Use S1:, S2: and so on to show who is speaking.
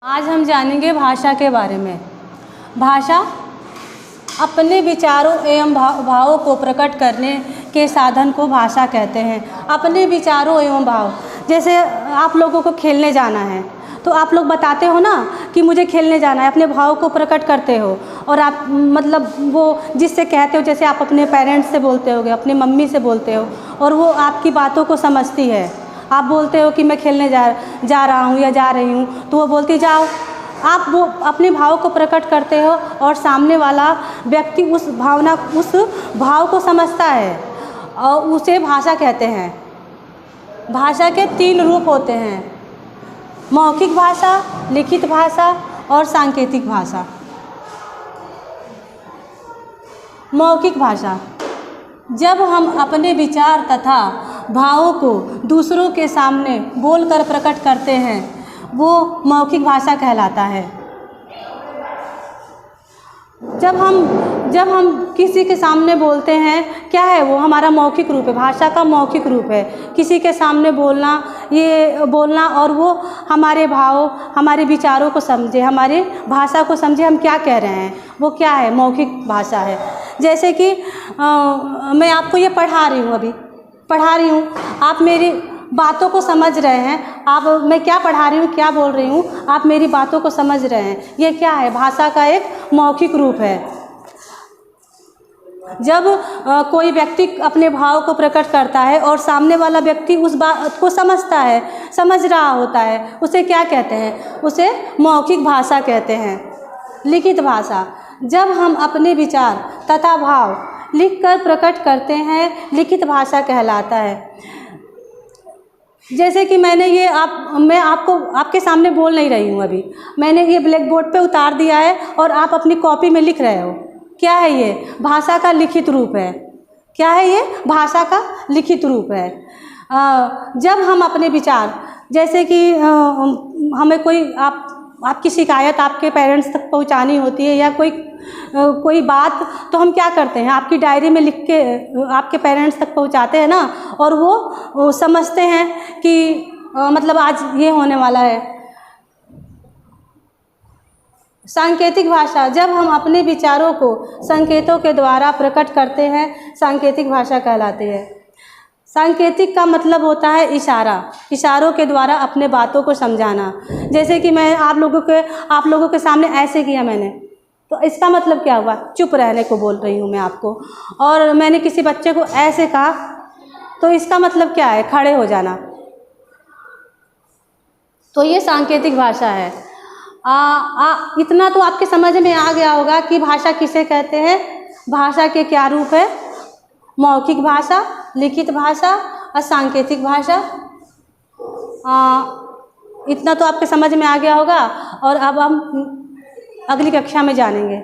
S1: आज हम जानेंगे भाषा के बारे में। भाषा अपने विचारों एवं भावों को प्रकट करने के साधन को भाषा कहते हैं। अपने विचारों एवं भाव, जैसे आप लोगों को खेलने जाना है तो आप लोग बताते हो ना कि मुझे खेलने जाना है, अपने भाव को प्रकट करते हो। और आप मतलब वो जिससे कहते हो, जैसे आप अपने पेरेंट्स से बोलते होगे, अपनी मम्मी से बोलते हो और वो आपकी बातों को समझती है। आप बोलते हो कि मैं खेलने जा रहा हूँ या जा रही हूँ, तो वो बोलती जाओ। आप वो अपने भाव को प्रकट करते हो और सामने वाला व्यक्ति उस भाव को समझता है और उसे भाषा कहते हैं। भाषा के 3 रूप होते हैं: मौखिक भाषा, लिखित भाषा और सांकेतिक भाषा। मौखिक भाषा, जब हम अपने विचार तथा भावों को दूसरों के सामने बोलकर प्रकट करते हैं, वो मौखिक भाषा कहलाता है। जब हम किसी के सामने बोलते हैं, क्या है वो? हमारा मौखिक रूप है, भाषा का मौखिक रूप है। किसी के सामने बोलना और वो हमारे भाव, हमारे विचारों को समझे, हमारी भाषा को समझे, हम क्या कह रहे हैं, वो क्या है? मौखिक भाषा है। जैसे कि मैं आपको ये पढ़ा रही हूँ, आप मेरी बातों को समझ रहे हैं। मैं क्या पढ़ा रही हूँ, क्या बोल रही हूँ, आप मेरी बातों को समझ रहे हैं। ये क्या है? भाषा का एक मौखिक रूप है। जब कोई व्यक्ति अपने भाव को प्रकट करता है और सामने वाला व्यक्ति उस बात को समझ रहा होता है, उसे क्या कहते हैं? उसे मौखिक भाषा कहते हैं। लिखित भाषा, जब हम अपने विचार तथा भाव लिखकर प्रकट करते हैं, लिखित भाषा कहलाता है। जैसे कि मैं आपको आपके सामने बोल नहीं रही हूँ, अभी मैंने ये ब्लैक बोर्ड पे उतार दिया है और आप अपनी कॉपी में लिख रहे हो। क्या है ये? भाषा का लिखित रूप है। क्या है ये? भाषा का लिखित रूप है। जब हम अपने विचार, जैसे कि हमें आपकी शिकायत आपके पेरेंट्स तक पहुंचानी होती है या कोई बात, तो हम क्या करते हैं? आपकी डायरी में लिख के आपके पेरेंट्स तक पहुंचाते हैं ना, और वो समझते हैं कि मतलब आज ये होने वाला है। सांकेतिक भाषा, जब हम अपने विचारों को संकेतों के द्वारा प्रकट करते हैं, सांकेतिक भाषा कहलाती है। सांकेतिक का मतलब होता है इशारों के द्वारा अपने बातों को समझाना। जैसे कि मैं आप लोगों के सामने ऐसे किया मैंने, तो इसका मतलब क्या हुआ? चुप रहने को बोल रही हूँ मैं आपको। और मैंने किसी बच्चे को ऐसे कहा, तो इसका मतलब क्या है? खड़े हो जाना। तो ये सांकेतिक भाषा है। इतना तो आपके समझ में आ गया होगा कि भाषा किसे कहते हैं, भाषा के क्या रूप है: मौखिक भाषा, लिखित भाषा और सांकेतिक भाषा। इतना तो आपके समझ में आ गया होगा और अब हम अगली कक्षा में जानेंगे।